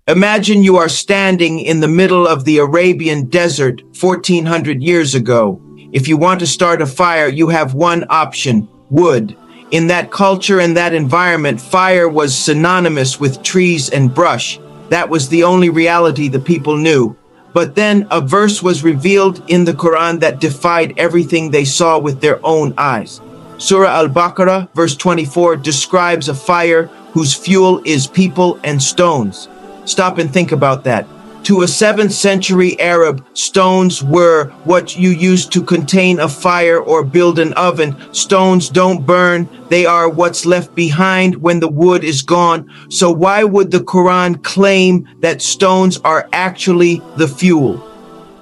Imagine you are standing in the middle of the Arabian desert 1400 years ago. If you want to start a fire, you have one option: wood. In that culture and that environment, fire was synonymous with trees and brush. That was the only reality the people knew. But then a verse was revealed in the Quran that defied everything they saw with their own eyes. Surah Al-Baqarah, verse 24, describes a fire whose fuel is people and stones. Stop and think about that. To a 7th century Arab, stones were what you used to contain a fire or build an oven. Stones don't burn. They are what's left behind when the wood is gone. So why would the Quran claim that stones are actually the fuel?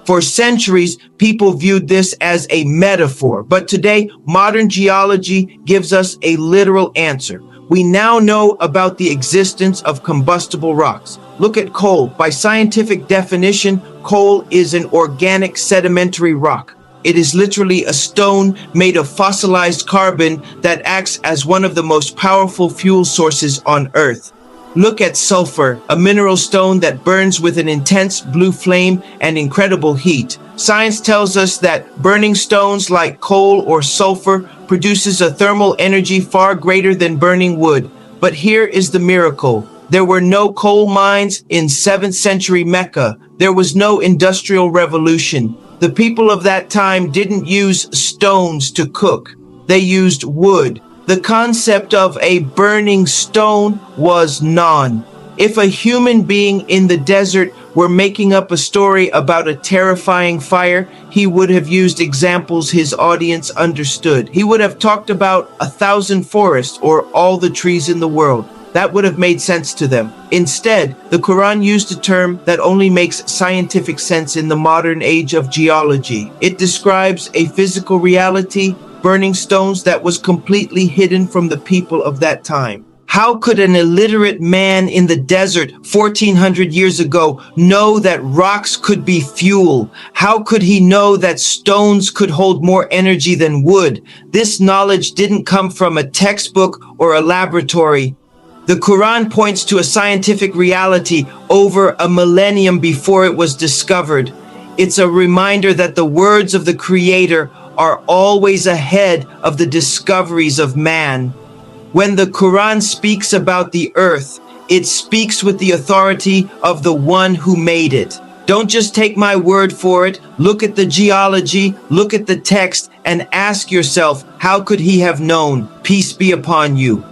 For centuries, people viewed this as a metaphor, but today, modern geology gives us a literal answer. We now know about the existence of combustible rocks. Look at coal. By scientific definition, coal is an organic sedimentary rock. It is literally a stone made of fossilized carbon that acts as one of the most powerful fuel sources on Earth. Look at sulfur, a mineral stone that burns with an intense blue flame and incredible heat. Science tells us that burning stones like coal or sulfur produces a thermal energy far greater than burning wood. But here is the miracle. There were no coal mines in 7th century Mecca. There was no industrial revolution. The people of that time didn't use stones to cook. They used wood. The concept of a burning stone was none. If a human being in the desert were making up a story about a terrifying fire, he would have used examples his audience understood. He would have talked about 1,000 forests or all the trees in the world. That would have made sense to them. Instead, the Quran used a term that only makes scientific sense in the modern age of geology. It describes a physical reality, burning stones, that was completely hidden from the people of that time. How could an illiterate man in the desert 1400 years ago know that rocks could be fuel? How could he know that stones could hold more energy than wood? This knowledge didn't come from a textbook or a laboratory. The Quran points to a scientific reality over a millennium before it was discovered. It's a reminder that the words of the Creator are always ahead of the discoveries of man. When the Quran speaks about the earth, it speaks with the authority of the one who made it. Don't just take my word for it. Look at the geology, look at the text, and ask yourself, how could he have known? Peace be upon you.